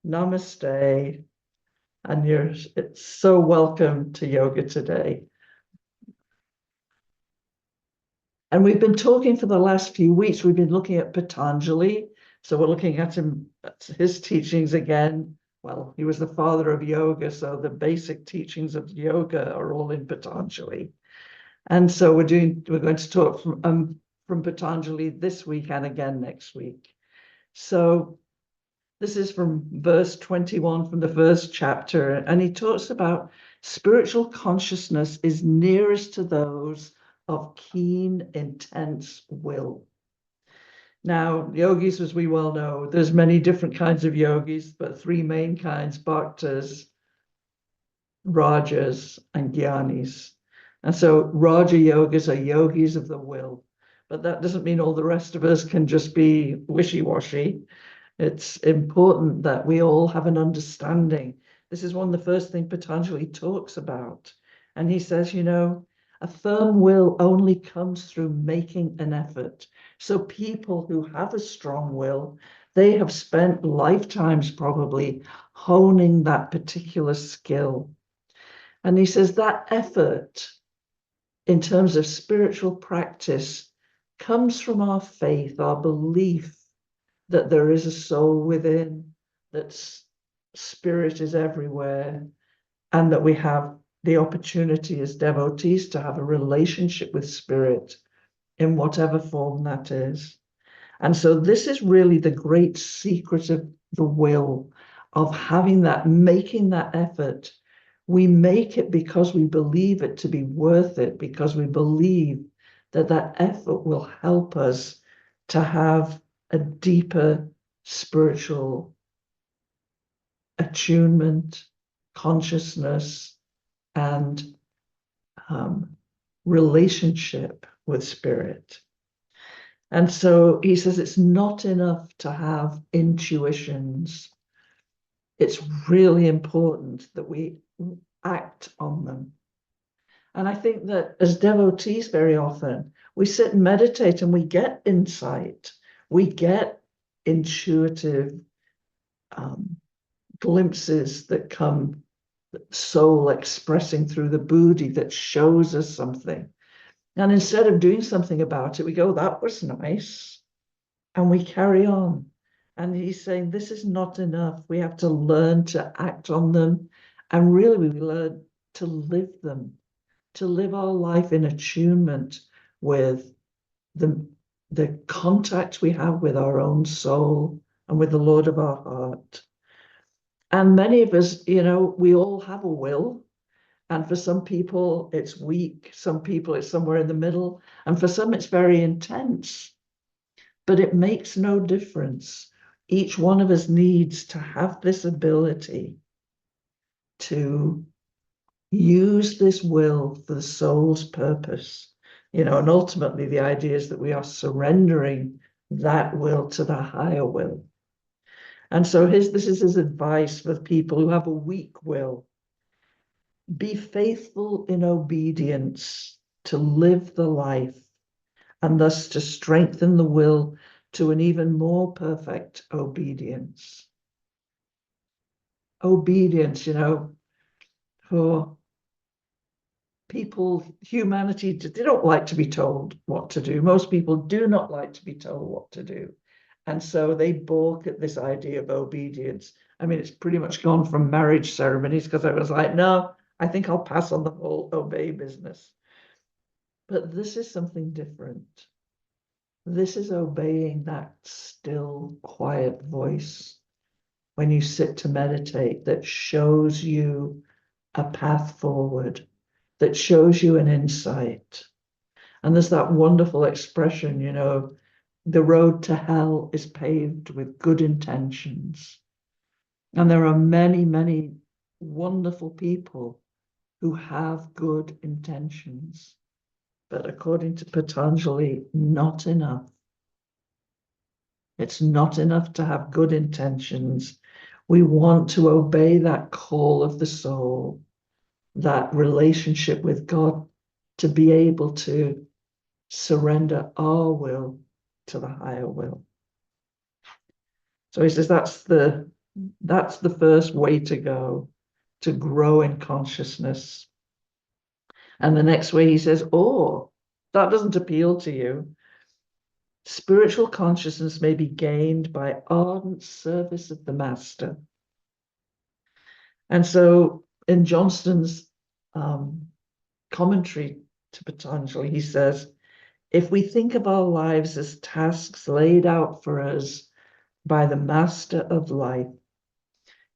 Namaste. And it's so welcome to yoga today. And we've been talking for the last few weeks, we've been looking at Patanjali. So we're looking at his teachings again. Well, he was the father of yoga, so the basic teachings of yoga are all in Patanjali. And so we're going to talk from Patanjali this week and again next week. So this is from verse 21 from the first chapter, and he talks about spiritual consciousness is nearest to those of keen, intense will. Now, yogis, as we well know, there's many different kinds of yogis, but three main kinds: bhaktas, rajas, and jnanis. And so Raja yogas are yogis of the will, but that doesn't mean all the rest of us can just be wishy-washy. It's important that we all have an understanding. This is one of the first things Patanjali talks about. And he says, a firm will only comes through making an effort. So people who have a strong will, they have spent lifetimes probably honing that particular skill. And he says that effort in terms of spiritual practice comes from our faith, our belief that there is a soul within, that spirit is everywhere, and that we have the opportunity as devotees to have a relationship with spirit in whatever form that is. And so this is really the great secret of the will, of having that, making that effort. We make it because we believe it to be worth it, because we believe that that effort will help us to have a deeper spiritual attunement, consciousness, and relationship with spirit. And so he says it's not enough to have intuitions. It's really important that we act on them. And I think that as devotees, very often, we sit and meditate and we get insight. We get intuitive glimpses that come, soul expressing through the buddhi that shows us something. And instead of doing something about it, we go, that was nice. And we carry on. And he's saying this is not enough. We have to learn to act on them. And really, we learn to live them, to live our life in attunement with the contact we have with our own soul and with the Lord of our heart. And many of us, we all have a will. And for some people, it's weak. Some people, it's somewhere in the middle. And for some, it's very intense. But it makes no difference. Each one of us needs to have this ability to use this will for the soul's purpose. And ultimately the idea is that we are surrendering that will to the higher will. And so this is his advice for people who have a weak will. Be faithful in obedience to live the life, and thus to strengthen the will to an even more perfect obedience. Obedience, for people, humanity, they don't like to be told what to do. Most people do not like to be told what to do. And so they balk at this idea of obedience. I mean, it's pretty much gone from marriage ceremonies because I was like, no, I think I'll pass on the whole obey business. But this is something different. This is obeying that still, quiet voice when you sit to meditate that shows you a path forward, that shows you an insight. And there's that wonderful expression, the road to hell is paved with good intentions. And there are many, many wonderful people who have good intentions. But according to Patanjali, not enough. It's not enough to have good intentions. We want to obey that call of the soul, that relationship with God, to be able to surrender our will to the higher will. So he says that's the That's the first way to go, to grow in consciousness. And the next way he says, oh, that doesn't appeal to you. Spiritual consciousness may be gained by ardent service of the master. And so in Johnston's commentary to Patanjali, he says, if we think of our lives as tasks laid out for us by the master of life,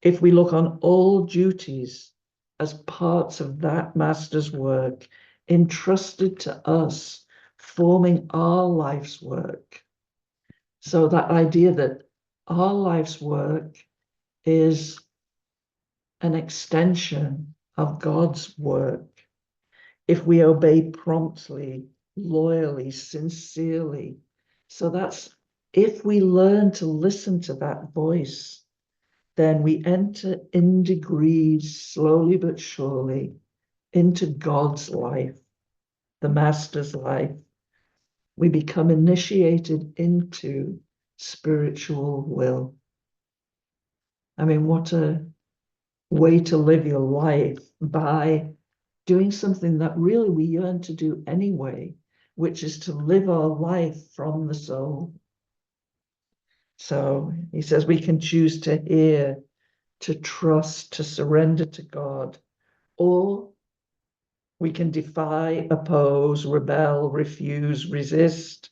if we look on all duties as parts of that master's work, entrusted to us, forming our life's work. So that idea that our life's work is an extension of God's work. If we obey promptly, loyally, sincerely. So that's if we learn to listen to that voice, then we enter in degrees, slowly but surely, into God's life, the Master's life. We become initiated into spiritual will. I mean, what a way to live your life, by doing something that really we yearn to do anyway, which is to live our life from the soul. So he says we can choose to hear, to trust, to surrender to God, or we can defy, oppose, rebel, refuse, resist,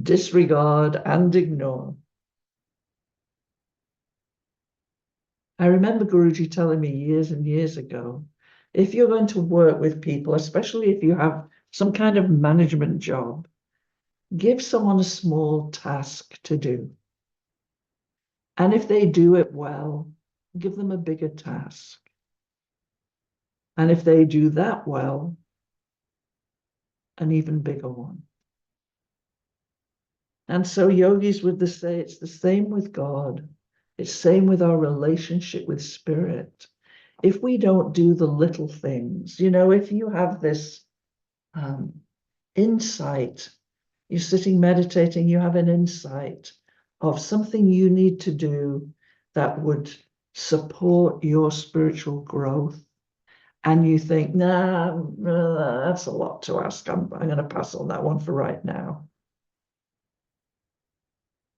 disregard, and ignore. I remember Guruji telling me years and years ago, if you're going to work with people, especially if you have some kind of management job, give someone a small task to do. And if they do it well, give them a bigger task. And if they do that well, an even bigger one. And so yogis would say it's the same with God. It's the same with our relationship with spirit. If we don't do the little things, if you have this insight, you're sitting meditating, you have an insight of something you need to do that would support your spiritual growth, and you think, nah, that's a lot to ask. I'm going to pass on that one for right now.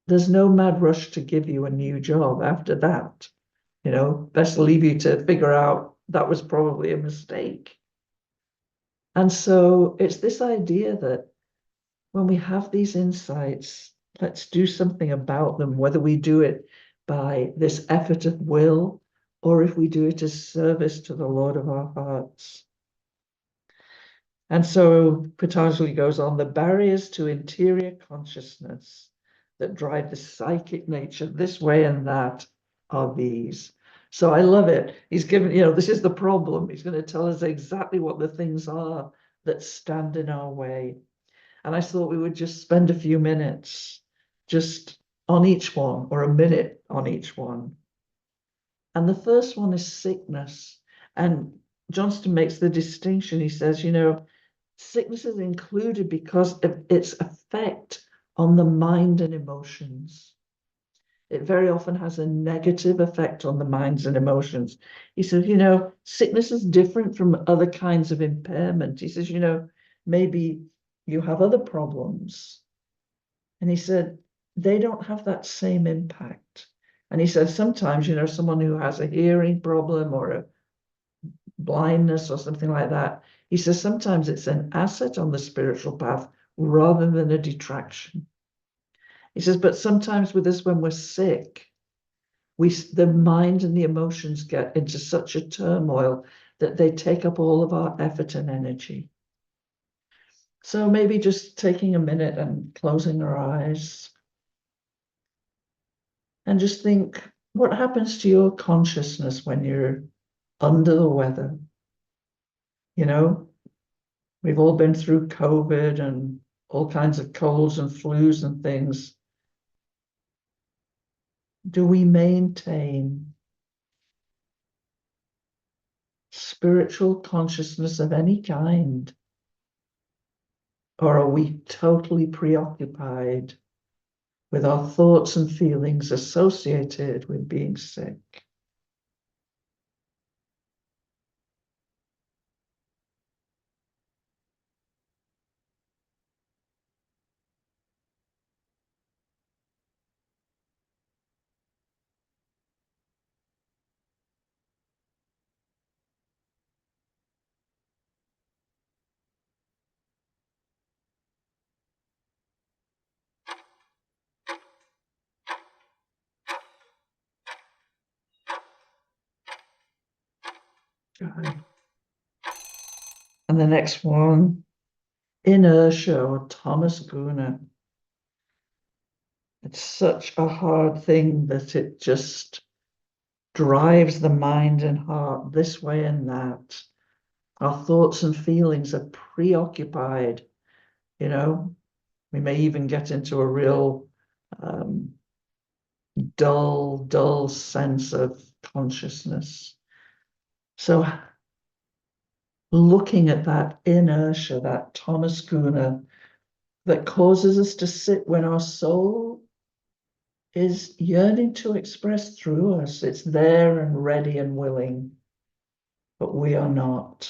There's no mad rush to give you a new job after that. Best leave you to figure out that was probably a mistake. And so it's this idea that when we have these insights, let's do something about them, whether we do it by this effort of will or if we do it as service to the Lord of our hearts. And so Patanjali goes on, the barriers to interior consciousness that drive the psychic nature this way and that are these. So I love it. He's given, this is the problem. He's going to tell us exactly what the things are that stand in our way. And I thought we would just spend a few minutes just on each one, or a minute on each one. And the first one is sickness. And Johnston makes the distinction. He says, sickness is included because of its effect on the mind and emotions. It very often has a negative effect on the minds and emotions. He says, sickness is different from other kinds of impairment. He says, maybe you have other problems. And he said, they don't have that same impact. And he said, sometimes, someone who has a hearing problem or a blindness or something like that, he says, sometimes it's an asset on the spiritual path rather than a detraction. He says, but sometimes with us, when we're sick, the mind and the emotions get into such a turmoil that they take up all of our effort and energy. So maybe just taking a minute and closing our eyes and just think, what happens to your consciousness when you're under the weather? We've all been through COVID and all kinds of colds and flus and things. Do we maintain spiritual consciousness of any kind? Or are we totally preoccupied with our thoughts and feelings associated with being sick. And the next one, inertia or Thomas Guna. It's such a hard thing that it just drives the mind and heart this way and that. Our thoughts and feelings are preoccupied, you know. We may even get into a real um, dull sense of consciousness. So looking at that inertia, that Thomas Guna, that causes us to sit when our soul is yearning to express through us. It's there and ready and willing, but we are not.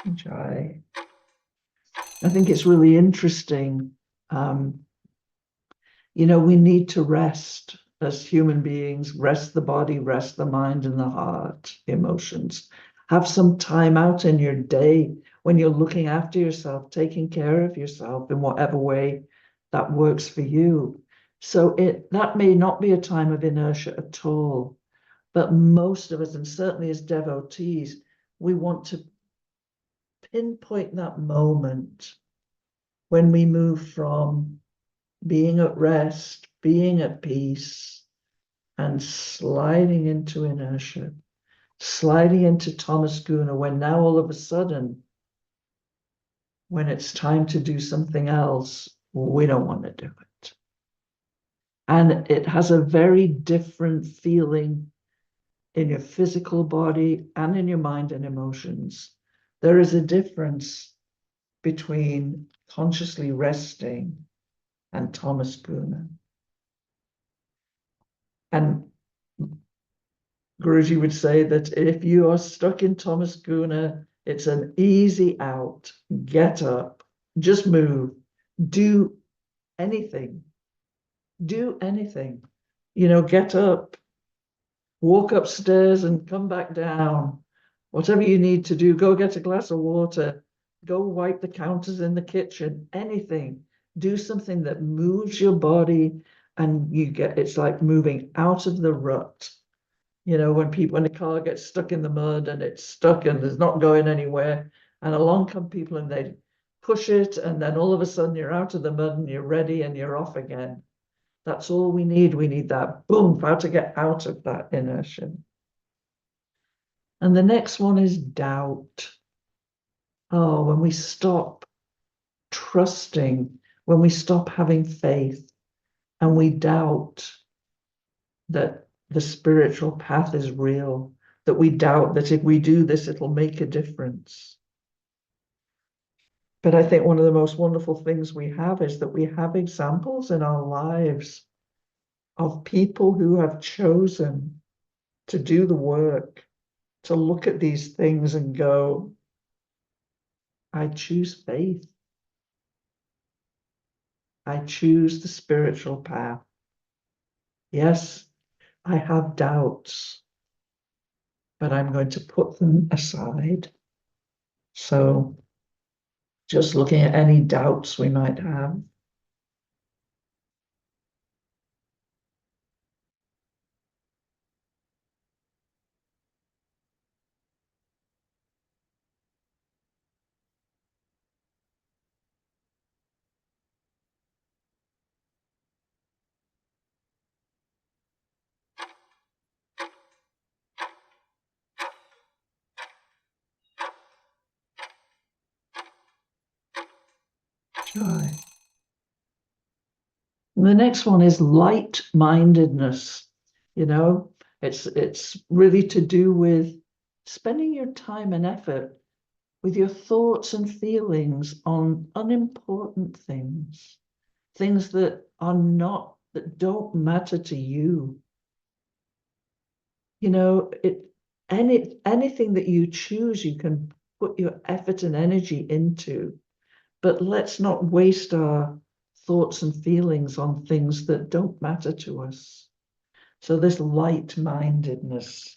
Which I think it's really interesting. Um, we need to rest as human beings, rest the body, rest the mind and the heart, the emotions. Have some time out in your day when you're looking after yourself, taking care of yourself in whatever way that works for you. So that may not be a time of inertia at all, but most of us, and certainly as devotees, we want to pinpoint that moment when we move from being at rest, being at peace, and sliding into inertia, sliding into Thomas Guna, when now all of a sudden, when it's time to do something else, we don't want to do it. And it has a very different feeling in your physical body and in your mind and emotions. There is a difference between consciously resting and Thomas Guna. And Guruji would say that if you are stuck in Thomas Guna, it's an easy out. Get up, just move, do anything, do anything. Get up, walk upstairs and come back down. Whatever you need to do, go get a glass of water, go wipe the counters in the kitchen, anything. Do something that moves your body and it's like moving out of the rut. When a car gets stuck in the mud and it's stuck and it's not going anywhere, and along come people and they push it, and then all of a sudden you're out of the mud and you're ready and you're off again. That's all we need. We need that boom, how to get out of that inertia. And the next one is doubt. Oh, when we stop trusting, when we stop having faith, and we doubt that the spiritual path is real, that we doubt that if we do this, it'll make a difference. But I think one of the most wonderful things we have is that we have examples in our lives of people who have chosen to do the work, to look at these things and go, I choose faith. I choose the spiritual path. Yes, I have doubts, but I'm going to put them aside. So just looking at any doubts we might have. Right. And the next one is light-mindedness. You know, it's really to do with spending your time and effort with your thoughts and feelings on unimportant things, things that don't matter to you. You know, anything that you choose, you can put your effort and energy into, but let's not waste our thoughts and feelings on things that don't matter to us. So this light-mindedness,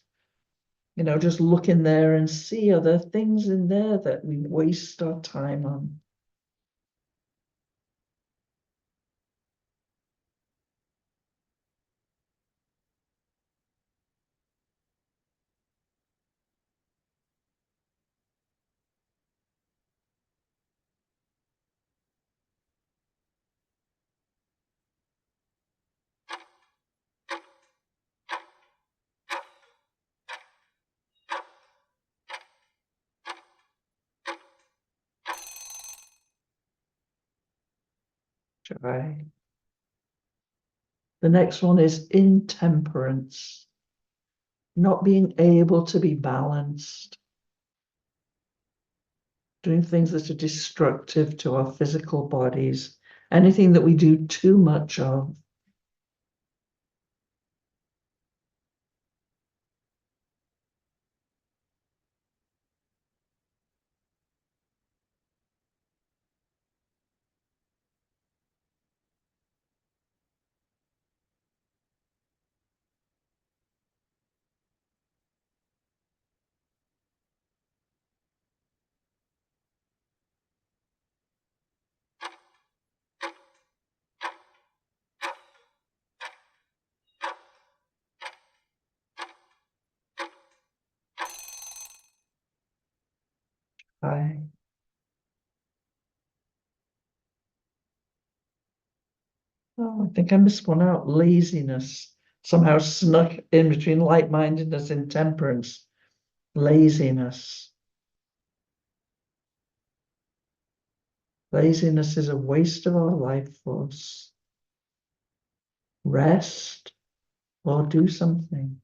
just look in there and see, are there things in there that we waste our time on? Try. The next one is intemperance, not being able to be balanced, doing things that are destructive to our physical bodies, anything that we do too much of. I, oh, I think I missed one out. Laziness somehow snuck in between light-mindedness and temperance. Laziness. Laziness is a waste of our life force. Rest or do something.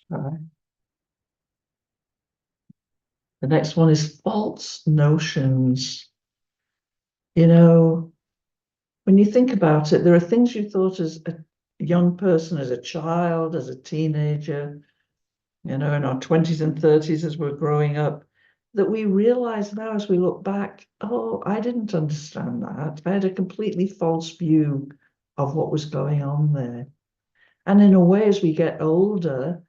Right. The next one is false notions. You know, when you think about it, there are things you thought as a young person, as a child, as a teenager, in our 20s and 30s as we're growing up, that we realize now as we look back, oh, I didn't understand that. I had a completely false view of what was going on there. And in a way, as we get older,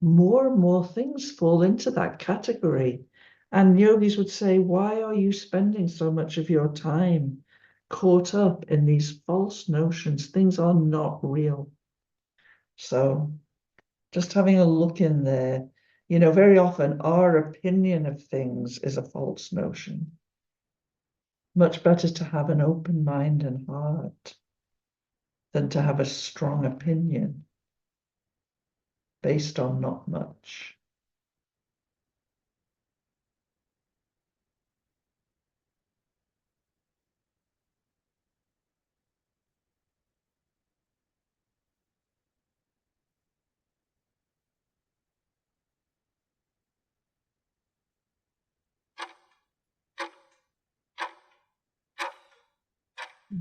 more and more things fall into that category. And yogis would say, why are you spending so much of your time caught up in these false notions? Things are not real. So just having a look in there, very often our opinion of things is a false notion. Much better to have an open mind and heart than to have a strong opinion based on not much.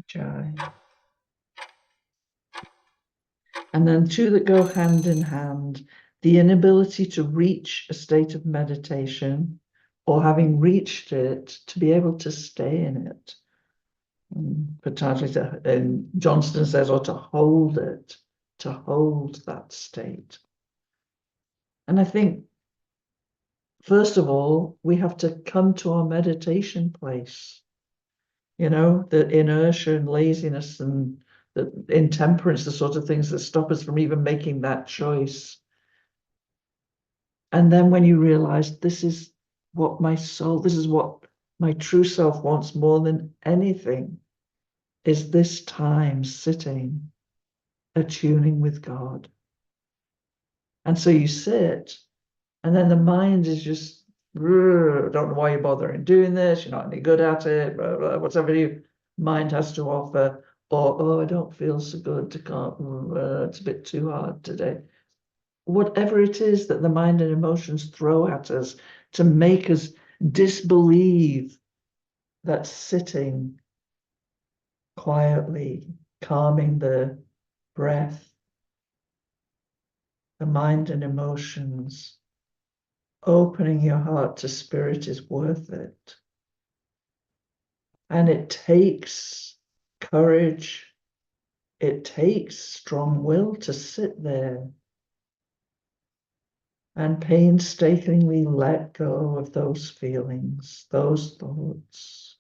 Jai. And then two that go hand in hand, the inability to reach a state of meditation, or having reached it, to be able to stay in it. Patanjali and Johnston says, or to hold it, to hold that state. And I think, first of all, we have to come to our meditation place. The inertia and laziness and the intemperance, the sort of things that stop us from even making that choice. And then when you realize this is what my soul, this is what my true self wants more than anything, is this time sitting, attuning with God. And so you sit, and then the mind is just, don't know why you're bothering doing this, you're not any good at it, blah, blah, whatever your mind has to offer, or, oh, I don't feel so good, it's a bit too hard today. Whatever it is that the mind and emotions throw at us to make us disbelieve that sitting quietly, calming the breath, the mind and emotions, opening your heart to spirit is worth it. And it takes courage, it takes strong will to sit there and painstakingly let go of those feelings, those thoughts.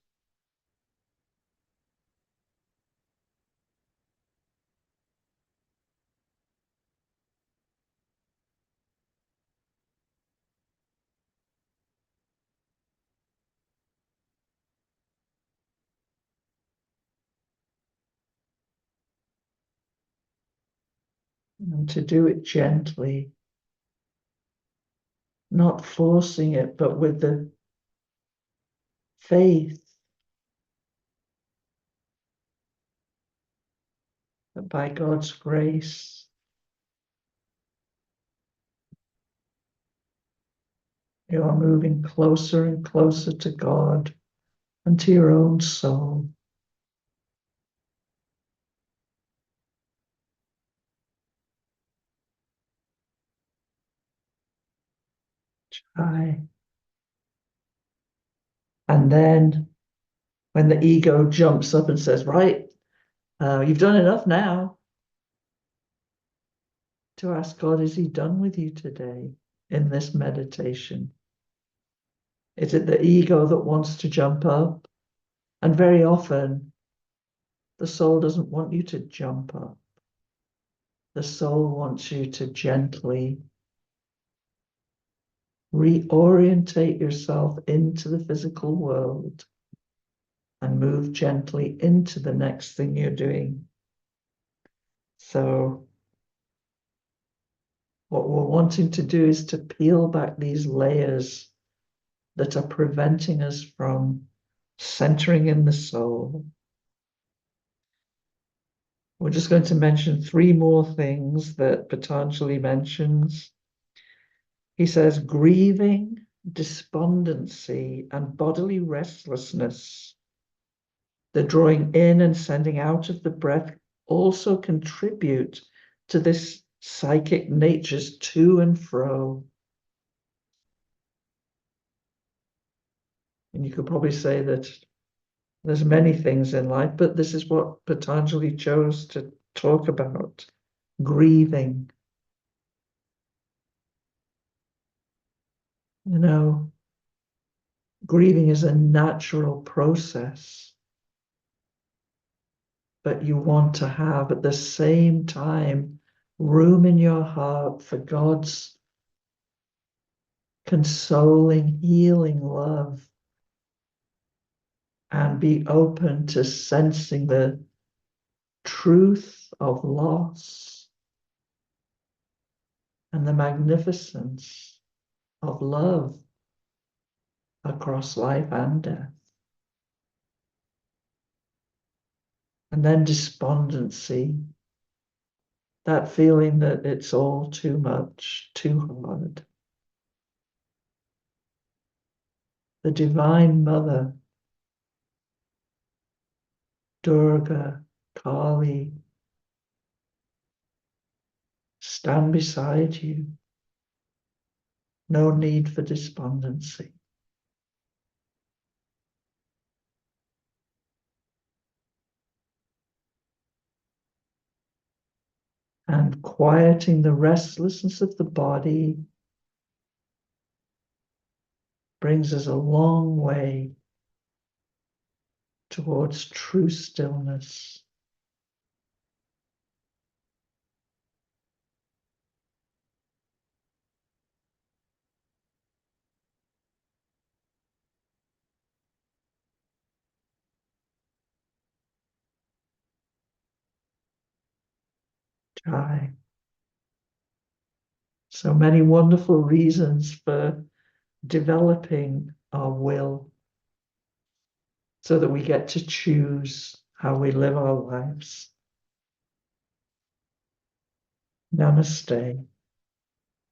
And to do it gently, not forcing it, but with the faith that by God's grace, you are moving closer and closer to God and to your own soul. Aye. And then when the ego jumps up and says, right, you've done enough now, to ask God, is he done with you today in this meditation? Is it the ego that wants to jump up? And very often, the soul doesn't want you to jump up. The soul wants you to gently reorientate yourself into the physical world and move gently into the next thing you're doing. So what we're wanting to do is to peel back these layers that are preventing us from centering in the soul. We're just going to mention three more things that Patanjali mentions. He says grieving, despondency, and bodily restlessness, the drawing in and sending out of the breath, also contribute to this psychic nature's to and fro. And you could probably say that there's many things in life, but this is what Patanjali chose to talk about, grieving. You know, grieving is a natural process, but you want to have at the same time room in your heart for God's consoling, healing love, and be open to sensing the truth of loss and the magnificence of love across life and death. And then despondency, that feeling that it's all too much, too hard. The Divine Mother, Durga, Kali, stand beside you. No need for despondency. And quieting the restlessness of the body brings us a long way towards true stillness. try. So many wonderful reasons for developing our will so that we get to choose how we live our lives. Namaste.